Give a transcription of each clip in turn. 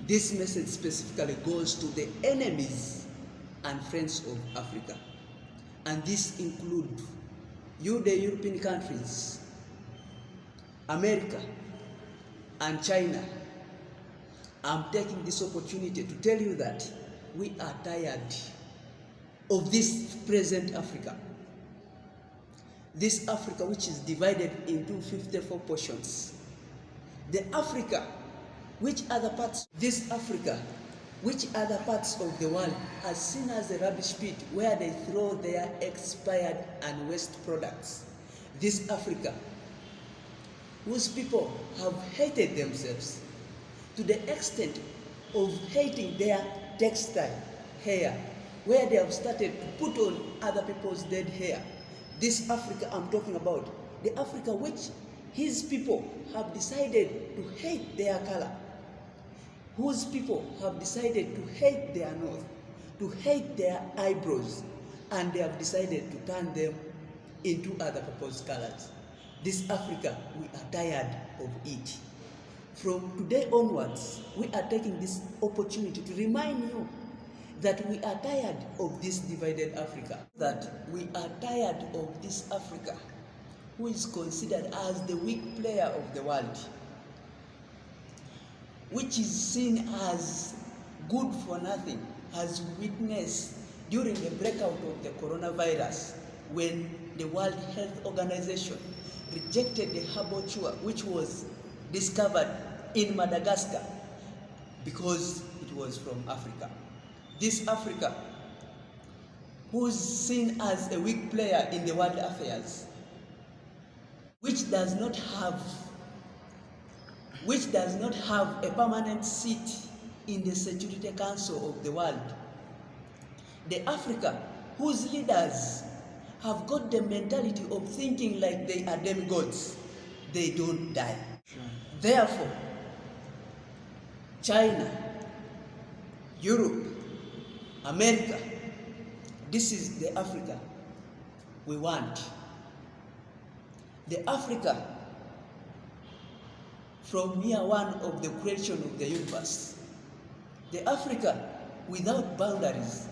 This message specifically goes to the enemies and friends of Africa. And this include you, the European countries, America, and China. I'm taking this opportunity to tell you that we are tired of this present Africa. This Africa which is divided into 54 portions. The Africa, which other parts, this Africa, which other parts of the world are seen as a rubbish pit where they throw their expired and waste products. This Africa, whose people have hated themselves to the extent of hating their textile hair, where they have started to put on other people's dead hair. This Africa I'm talking about, the Africa which his people have decided to hate their color, whose people have decided to hate their nose, to hate their eyebrows, and they have decided to turn them into other people's colors. This Africa, we are tired of it. From today onwards, we are taking this opportunity to remind you that we are tired of this divided Africa, that we are tired of this Africa who is considered as the weak player of the world, which is seen as good for nothing, as witnessed during the breakout of the coronavirus, when the World Health Organization rejected the herbal cure which was discovered in Madagascar because it was from Africa. This Africa, who is seen as a weak player in the world affairs, which does not have a permanent seat in the Security Council of the world. The Africa whose leaders have got the mentality of thinking like they are demigods, they don't die. Therefore, China, Europe, America, this is the Africa we want. The Africa from year one of the creation of the universe. The Africa without boundaries.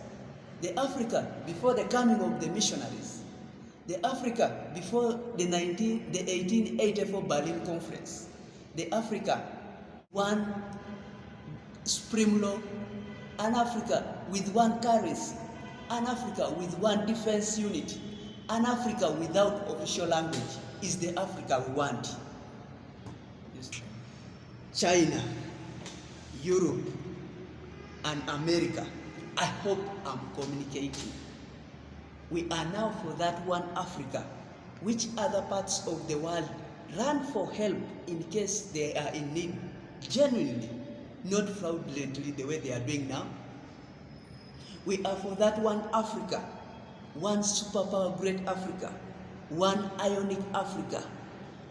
The Africa before the coming of the missionaries. The Africa before the 1884 Berlin Conference. The Africa, one supreme law, an Africa with one currency, an Africa with one defense unit, an Africa without official language is the Africa we want. China, Europe, and America, I hope I'm communicating. We are now for that one Africa, which other parts of the world run for help in case they are in need, genuinely, not fraudulently the way they are doing now. We are for that one Africa, one superpower great Africa, one ionic Africa,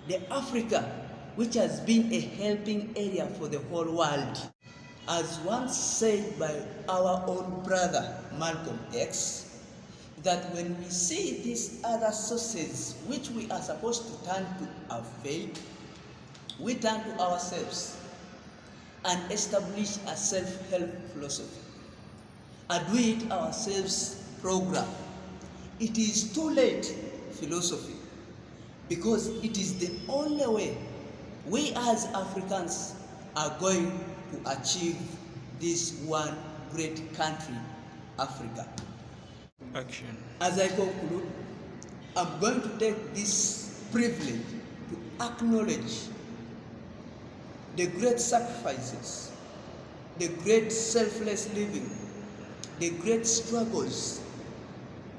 the Africa which has been a helping area for the whole world. As once said by our own brother Malcolm X, that when we see these other sources which we are supposed to turn to our faith, we turn to ourselves and establish a self-help philosophy, a do-it-ourselves program. It is too late philosophy, because it is the only way we as Africans are going to achieve this one great country, Africa. Action. As I conclude, I'm going to take this privilege to acknowledge the great sacrifices, the great selfless living, the great struggles,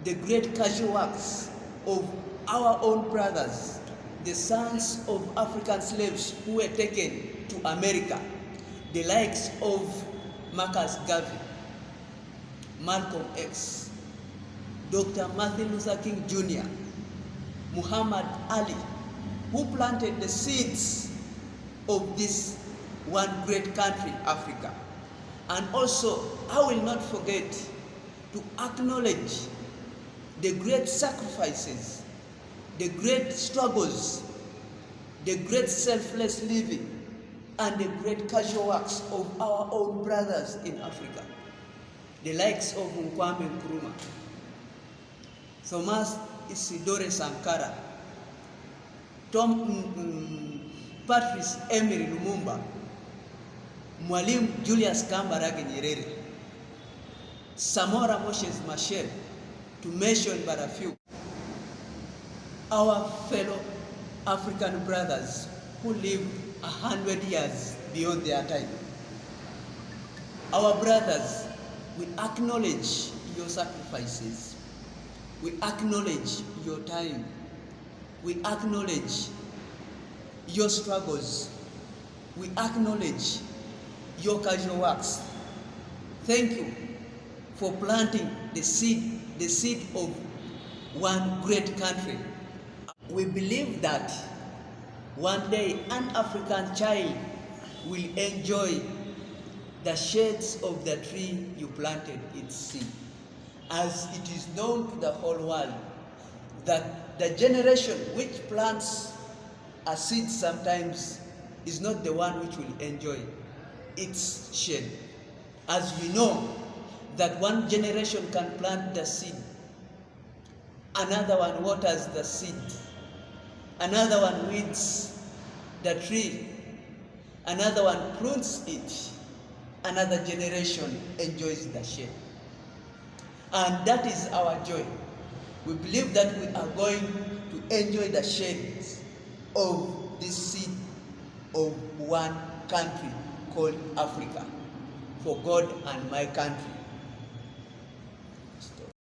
the great casual works of our own brothers, the sons of African slaves who were taken to America, the likes of Marcus Garvey, Malcolm X, Dr. Martin Luther King Jr., Muhammad Ali, who planted the seeds of this one great country, Africa. And also, I will not forget to acknowledge the great sacrifices, the great struggles, the great selfless living and the great casual works of our own brothers in Africa, the likes of Kwame Nkrumah, Thomas Isidore Sankara, Patrice Emery Lumumba, Mwalimu Julius Kambarage Nyerere, Samora Moses Machel, to mention but a few. Our fellow African brothers who lived 100 years beyond their time. Our brothers, we acknowledge your sacrifices. We acknowledge your time. We acknowledge your struggles. We acknowledge your casual works. Thank you for planting the seed of one great country. We believe that one day an African child will enjoy the shades of the tree you planted its seed, as it is known to the whole world that the generation which plants a seed sometimes is not the one which will enjoy its shade. As we know that one generation can plant the seed, another one waters the seed, another one weeds the tree, another one prunes it, another generation enjoys the shade. And that is our joy. We believe that we are going to enjoy the shades of this seed of one country called Africa, for God and my country.